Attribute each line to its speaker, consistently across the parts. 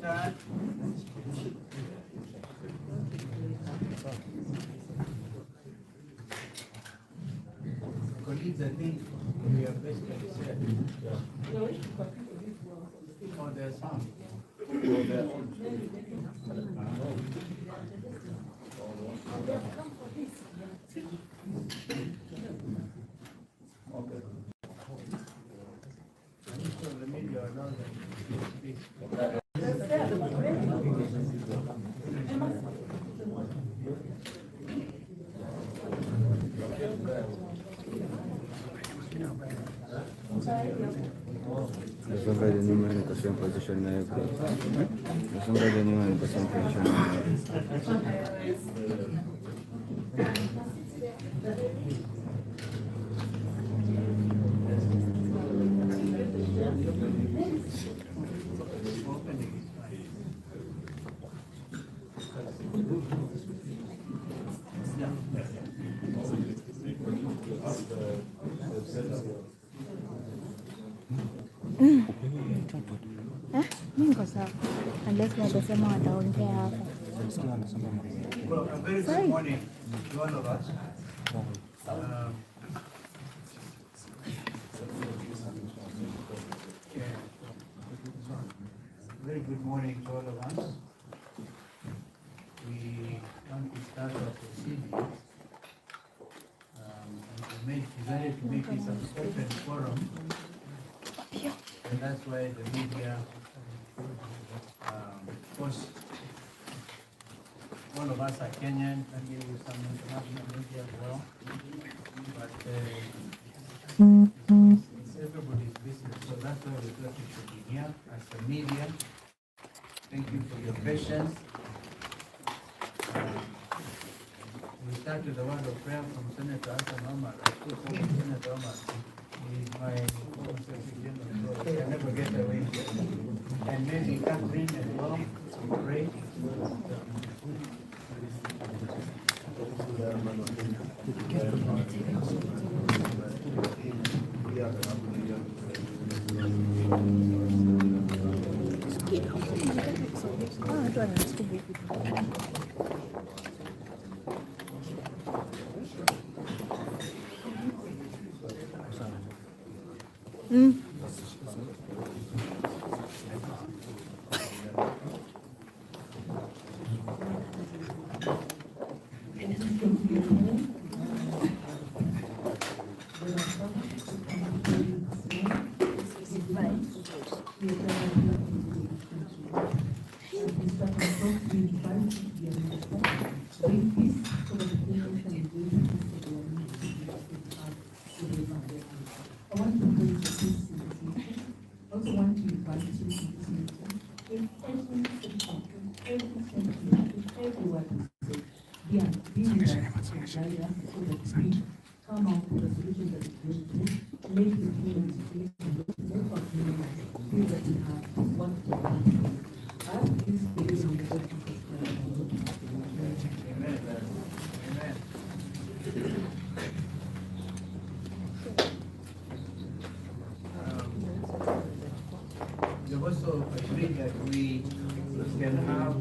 Speaker 1: start. Colleagues, I think we are basically set. Oh, there's some.
Speaker 2: Nasonga ile nyuma niko same position na yeye. Nasonga ile nyuma niko same position na yeye.
Speaker 3: Niko sawa. Unless wanasema wataongea hapa.
Speaker 1: Well, a very good morning to all of us. Very good morning to all of us. We want to start our proceedings. We decided to make this an open forum, and that's why the media first, all of us are Kenyan, and there is some international media as well. But it's everybody's business, so that's why we thought we should be here as a media. Thank you for your patience. We start with the word of prayer from Senator Hassan Omar. Senator Omar is my former Secretary General, so I can never get away. And maybe Catherine as well, pray. We've also agreed that we can have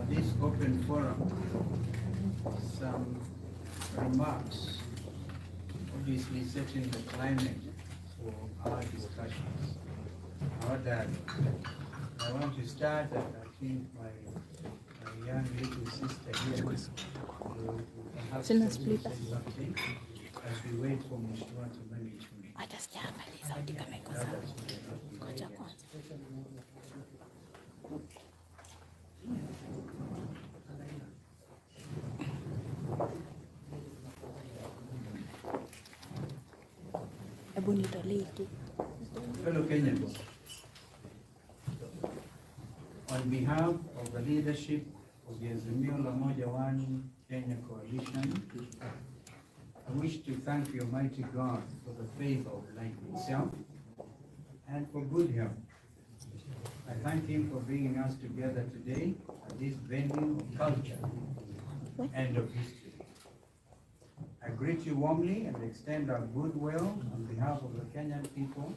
Speaker 1: this open forum some remarks, obviously setting the climate for our discussions, our dialogue. I want to start, and I think my young little sister here will perhaps say something as we wait for Mheshimiwa to manage me. Fellow Kenyans, on behalf of the leadership of the Azimio La Moja One Kenya Coalition, I wish to thank the Almighty God for the favor of life itself and for good health. I thank Him for bringing us together today at this venue of culture and of history. I greet you warmly and extend our goodwill on behalf of the Kenyan people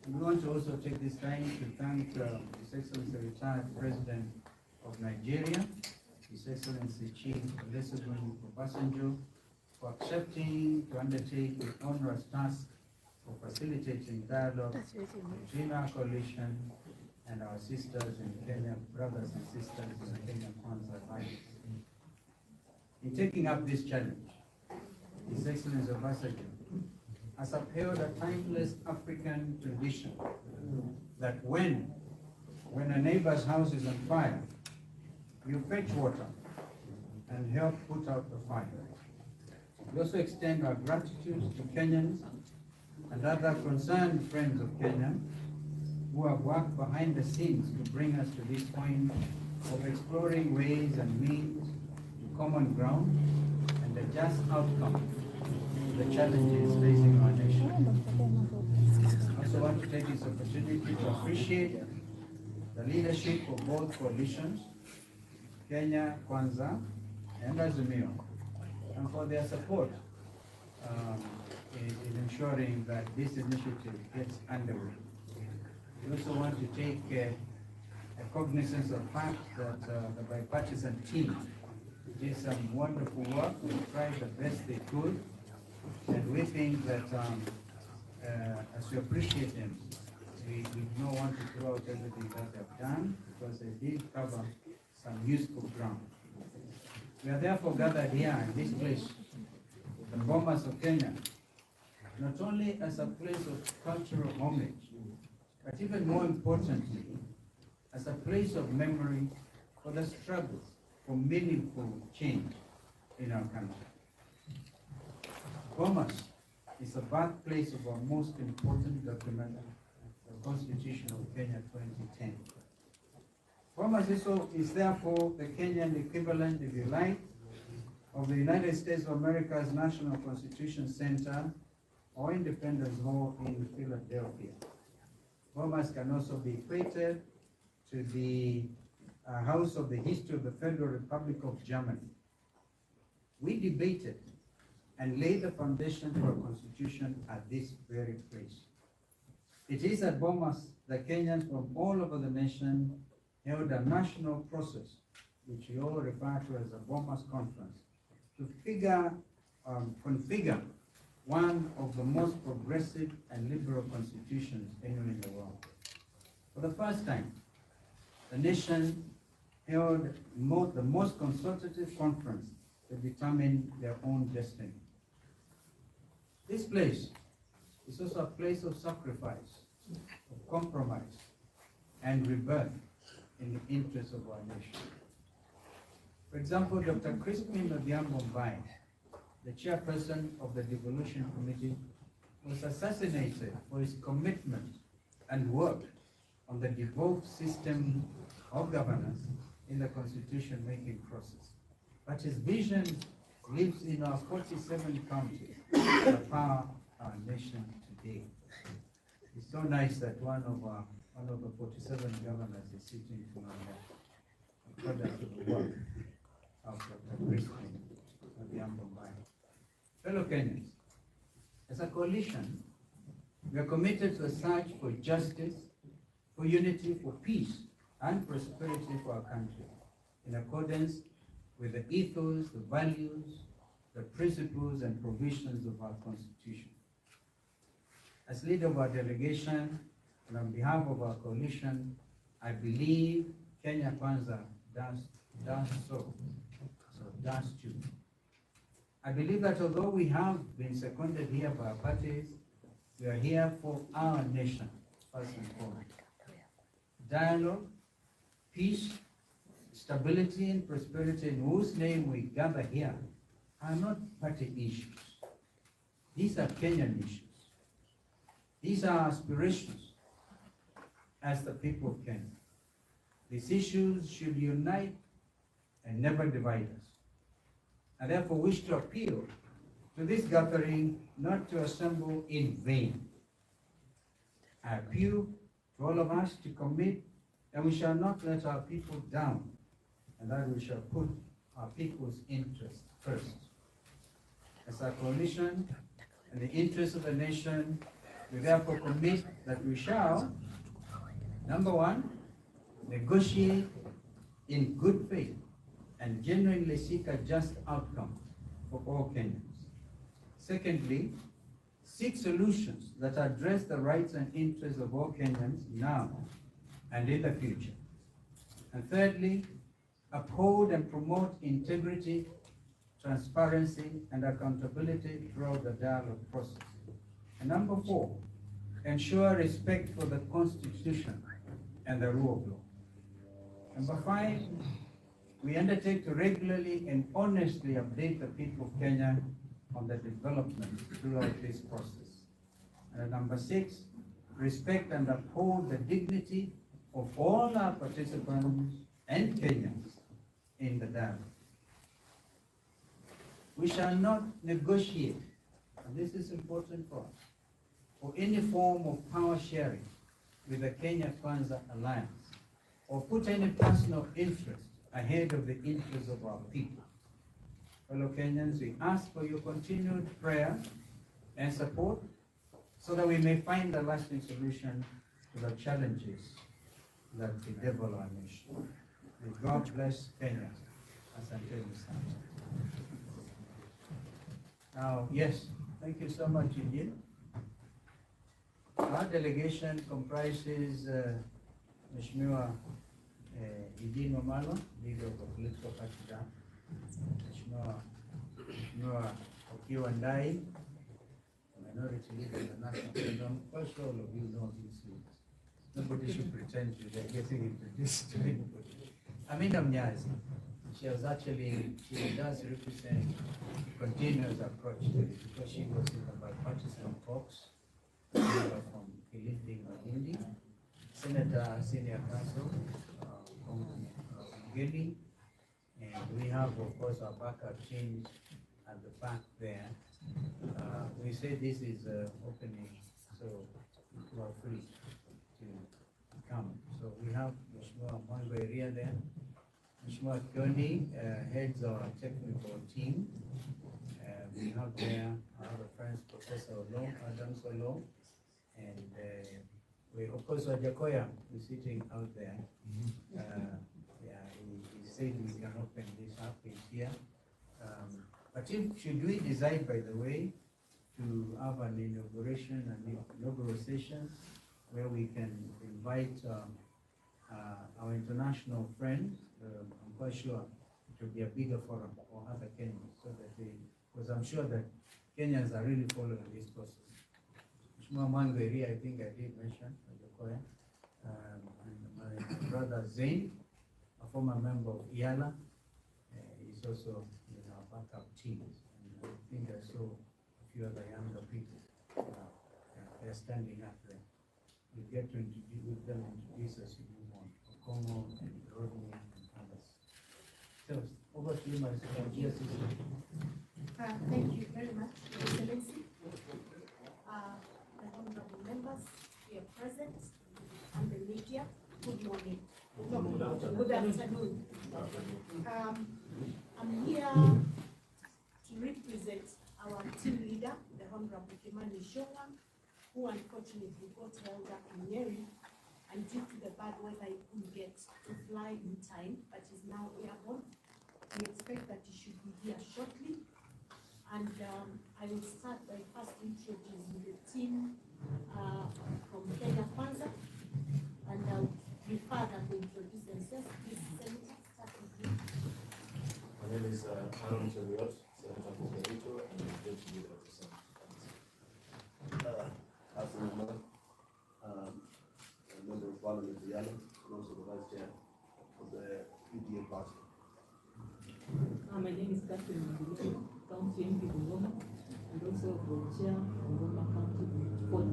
Speaker 1: We want to also take this time to thank His Excellency retired President of Nigeria, His Excellency Chief Olusegun Obasanjo, for accepting to undertake the onerous task of facilitating dialogue between our coalition and our sisters in Kenya, brothers and sisters in the Kenya Kwanza Alliance. In taking up this challenge, His Excellency Obasanjo has upheld a timeless African tradition that when a neighbor's house is on fire, you fetch water and help put out the fire. We also extend our gratitude to Kenyans and other concerned friends of Kenya who have worked behind the scenes to bring us to this point of exploring ways and means to common ground and a just outcome to the challenges facing our nation. I also want to take this opportunity to appreciate the leadership of both coalitions, Kenya Kwanza and Azimio, and for their support in ensuring that this initiative gets underway. We also want to take a cognizance of the fact that the bipartisan team did some wonderful work. They tried the best they could, and we think that as we appreciate them, we do not want to throw out everything that they've done, because they did cover some useful ground. We are therefore gathered here in this place, the Bomas of Kenya, not only as a place of cultural homage, but even more importantly, as a place of memory for the struggle for meaningful change in our country. Bomas is the birthplace of our most important document, the Constitution of Kenya 2010. Bomas is therefore the Kenyan equivalent, if you like, of the United States of America's National Constitution Center or Independence Hall in Philadelphia. Bomas can also be equated to the House of the History of the Federal Republic of Germany. We debated and laid the foundation for a constitution at this very place. It is at Bomas that Kenyans from all over the nation held a national process, which we all refer to as the Bomas Conference, to configure one of the most progressive and liberal constitutions anywhere in the world. For the first time, the nation held the most consultative conference to determine their own destiny. This place is also a place of sacrifice, of compromise, and rebirth in the interest of our nation. For example, Dr. Crispin Odhiambo, the chairperson of the Devolution Committee, was assassinated for his commitment and work on the devolved system of governance in the constitution-making process. But his vision lives in our 47 counties that power our nation today. It's so nice that one of the 47 governors is sitting to my left, a product of the work of Dr. Crispin Odhiambo. Fellow Kenyans, as a coalition, we are committed to a search for justice, for unity, for peace, and prosperity for our country, in accordance with the ethos, the values, the principles, and provisions of our Constitution. As leader of our delegation, and on behalf of our coalition, I believe Kenya Kwanza does so does too. I believe that although we have been seconded here by our parties, we are here for our nation, first and foremost. Dialogue, peace, stability, and prosperity, in whose name we gather here, are not party issues. These are Kenyan issues. These are aspirations as the people of Kenya. These issues should unite and never divide us. I therefore wish to appeal to this gathering not to assemble in vain. I appeal to all of us to commit that we shall not let our people down, and that we shall put our people's interests first. As a coalition and the interests of the nation, We therefore commit that we shall, number one, negotiate in good faith and genuinely seek a just outcome for all Kenyans. Secondly, seek solutions that address the rights and interests of all Kenyans now and in the future. And thirdly, uphold and promote integrity, transparency, and accountability throughout the dialogue process. And number four, ensure respect for the Constitution and the rule of law. Number five, we undertake to regularly and honestly update the people of Kenya on the development throughout this process. And number six, respect and uphold the dignity of all our participants and Kenyans in the dialogue. We shall not negotiate, and this is important for us, for any form of power sharing with the Kenya Kwanza Alliance, or put any personal interest ahead of the interests of our people. Fellow Kenyans, we ask for your continued prayer and support so that we may find a lasting solution to the challenges that bedevil our nation. May God bless Kenya as until we stand. Now, yes, thank you so much indeed. Our delegation comprises Mheshimiwa Idin Omalo, leader of the political party down, Mheshimiwa Okiwa Ndai, minority leader in the National Kingdom. Quite sure all of you know these leaders. Nobody should pretend to they're getting introduced to anybody. Amina Mnyazi, she does represent continuous approach to it because she was in the bipartisan talks from Kilifi Malindi, Senator Senior Counsel from Gili, and we have, of course, our backup teams at the back there. We say this is opening, so you are free to come. So we have Mheshimiwa Mwango area there. Mheshimiwa Kioni heads our technical team. We have there our other friends, Professor Olo, Adams Olo, and we, of course, Wajakoya is sitting out there. Yeah, he said we can open this up, he's here. But should we decide, by the way, to have an inauguration, an inaugural session where we can invite our international friends, I'm quite sure it will be a bigger forum for other Kenyans, so that because I'm sure that Kenyans are really following this process. Mheshimiwa Mangweri, I think I did mention, and my brother Zain, a former member of IALA, is also in our backup teams. And I think I saw a few other younger people. They're standing up there. We get to introduce them, introduce us if you want. Okomo and Rodney and others. So, over to you, my dear sister.
Speaker 4: Thank you very much, Excellency. The honorable members here present and the media, good morning. Good afternoon. I'm here to represent our team leader, the Honorable Kimani Showdown, who unfortunately got held up in Nyeri, and due to the bad weather, he couldn't get to fly in time, but is now airborne. We expect that he should be here shortly. And I will start by first introducing the team from Kenya Kwanza, and I'll refer them to introduce themselves. Please, Senator, start with you.
Speaker 5: My name is Aaron Cheriot, Senator for Kericho, and I'm going to be representing as a member of Parliament of Yala, and also the Vice Chair of the UDA party.
Speaker 6: My name is Catherine Muguru, County MP Bungoma, and also the Chair of Bungoma County Board.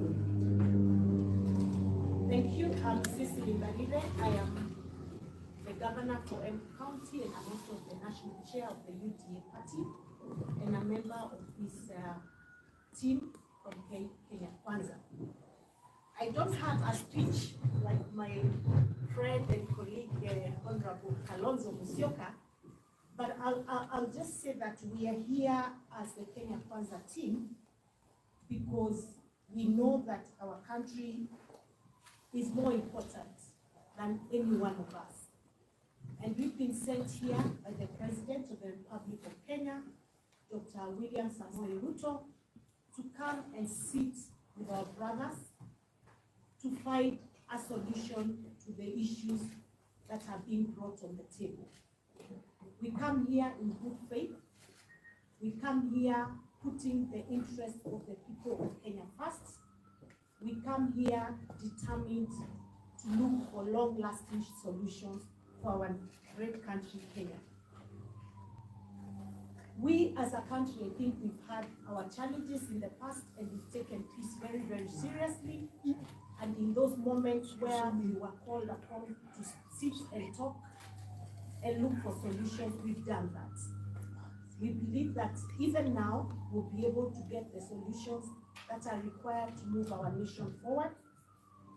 Speaker 4: Thank you. I'm Cecily Mbalile. I am the Governor for M County, and I'm also the National Chair of the UDA party, and a member of this team from Kenya Kwanza. I don't have a speech like my friend and colleague, Honorable Kalonzo Musyoka, but I'll just say that we are here as the Kenya Kwanza team because we know that our country is more important than any one of us. And we've been sent here by the President of the Republic of Kenya, Dr. William Samoei Ruto, to come and sit with our brothers to find a solution to the issues that are being brought on the table. We come here in good faith. We come here putting the interest of the people of Kenya first. We come here determined to look for long-lasting solutions for our great country, Kenya. We as a country, I think we've had our challenges in the past and we've taken peace very, very seriously. And in those moments where we were called upon to sit and talk and look for solutions, we've done that. We believe that even now, we'll be able to get the solutions that are required to move our nation forward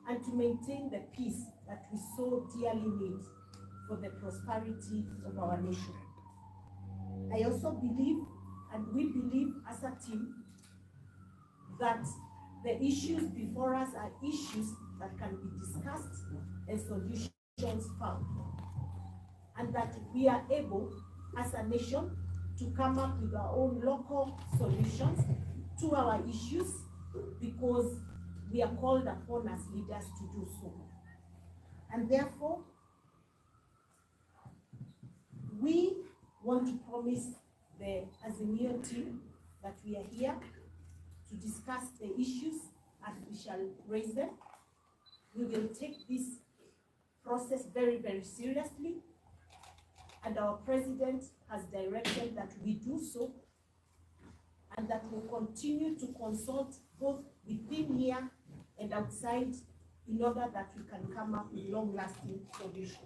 Speaker 4: and to maintain the peace that we so dearly need for the prosperity of our nation. I also believe, and we believe as a team, that the issues before us are issues that can be discussed and solutions found. And that we are able, as a nation, to come up with our own local solutions to our issues because we are called upon as leaders to do so. And therefore, we want to promise the Azimio team that we are here to discuss the issues as we shall raise them. We will take this process very, very seriously, and our president has directed that we do so, and that we'll continue to consult both within here and outside in order that we can come up with long-lasting solutions.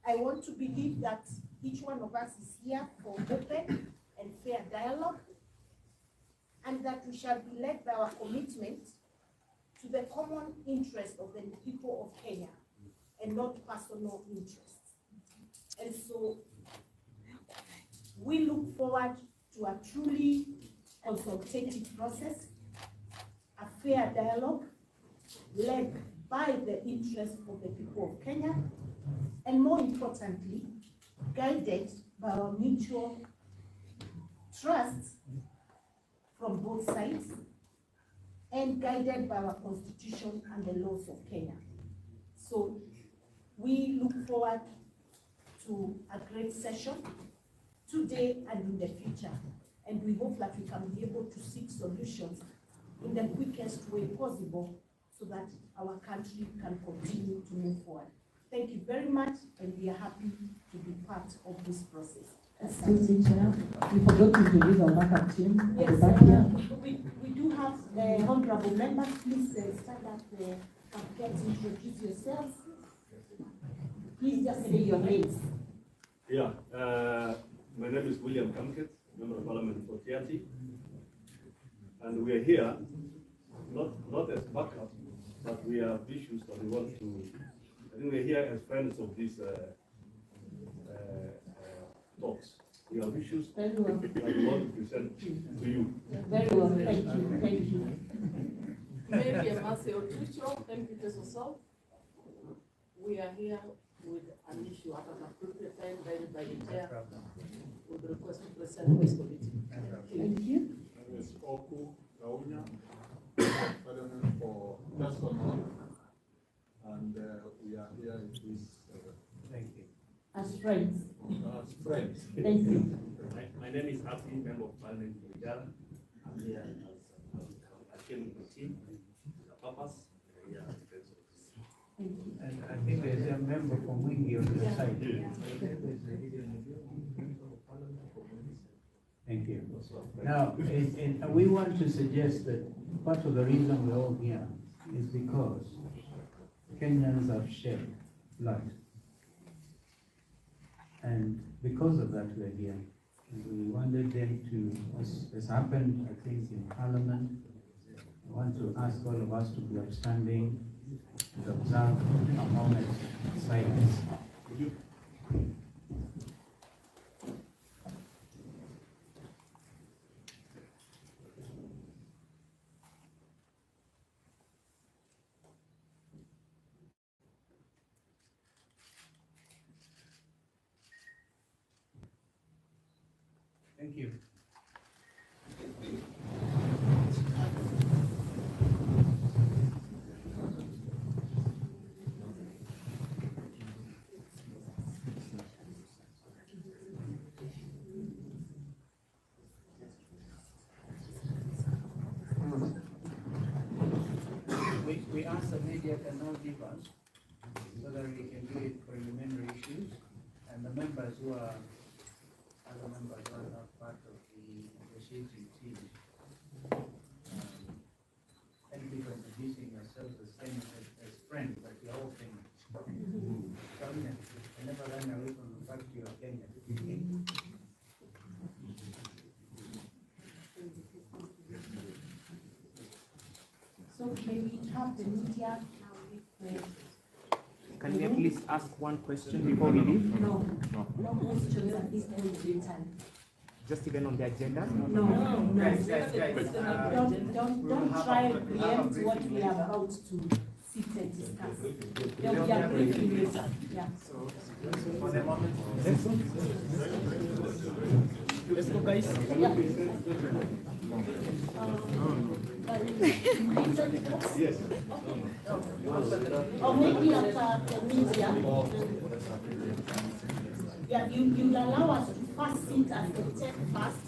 Speaker 4: I want to believe that each one of us is here for open and fair dialogue, and that we shall be led by our commitment to the common interest of the people of Kenya and not personal interests. And so we look forward to a truly consultative process, a fair dialogue led by the interest of the people of Kenya, and more importantly, guided by our mutual trust from both sides, and guided by our constitution and the laws of Kenya. So we look forward to a great session today and in the future. And we hope that we can be able to seek solutions in the quickest way possible so that our country can continue to move forward. Thank you very much, and we are happy to be part of this process.
Speaker 6: Excuse me, Chair. We forgot to introduce our backup team at
Speaker 4: Yes,
Speaker 6: the back here.
Speaker 4: we do have honorable members. Please stand up and get to introduce yourselves. Please just say your names.
Speaker 5: Yeah, my name is William Kamket, Member of Parliament for Tiati. And we are here, not as backup, but we have issues that we want to, I think we're here as friends of these talks. We have issues
Speaker 6: Very well.
Speaker 5: that we want to present to you.
Speaker 6: Very well. Thank you. Thank you.
Speaker 7: Maybe a Marcel Tucho, thank you, Tesoso. We are here with an issue at an appropriate time guided by the chair with the request to present this committee.
Speaker 6: Thank you.
Speaker 8: My name is Oku Kaunya, Parliament for Personal, and we are here in this
Speaker 1: Thank you.
Speaker 6: As friends.
Speaker 8: as friends.
Speaker 6: Thank you.
Speaker 5: My name is Afi, Member of Parliament for Ujala. I'm here as I came with the team, the purpose, and here as friends of this.
Speaker 6: Thank you.
Speaker 1: And I think there's a member from Wingi on the side. Thank you. Now, and we want to suggest that part of the reason we're all here is because Kenyans have shed blood. And because of that, we're here. And we wanted them to, as has happened, I think, in Parliament, I want to ask all of us to be upstanding and observe a moment of silence. Thank you. We ask the media can now give us so that we can do it preliminary issues, and the members who are other members who are not part of the negotiating team. Thank you for introducing yourself the same as friends, but you're all Kenyans. I never ran away from the fact you are Kenyan.
Speaker 4: So may we have the media now?
Speaker 9: Can we at least ask one question before we leave?
Speaker 4: No questions at this point in time.
Speaker 9: Just even on the agenda?
Speaker 4: No. Don't try and preempt what we are about to sit and discuss. There'll be a briefing later. Yeah.
Speaker 9: For the moment, let's go, guys.
Speaker 4: Yeah.
Speaker 5: Yes.
Speaker 4: Or maybe after the media. Yeah, you'll allow us to first sit at the 10 first,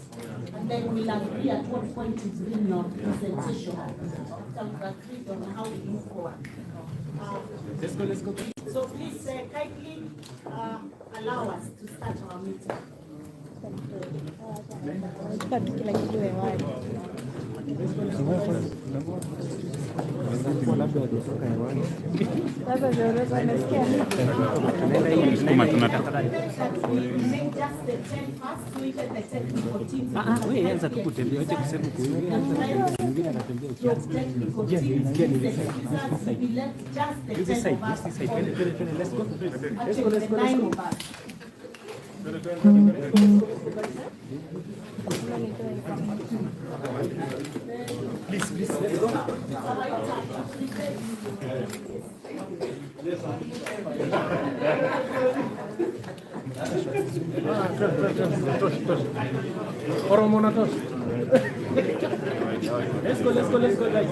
Speaker 4: and then we'll agree at what point to bring your presentation. After we've agreed on how we move forward.
Speaker 9: Let's go.
Speaker 4: So please kindly allow us to start our meeting.
Speaker 3: Kila kitu hewani. Sasa ndio unaweza nasikia.
Speaker 9: Wewe anza tu kutembea, acha kusema kuingia. Mwingine anatembea ukianza. This side. Let's go. Please, let's go. Let's go, guys.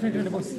Speaker 9: Please, boss.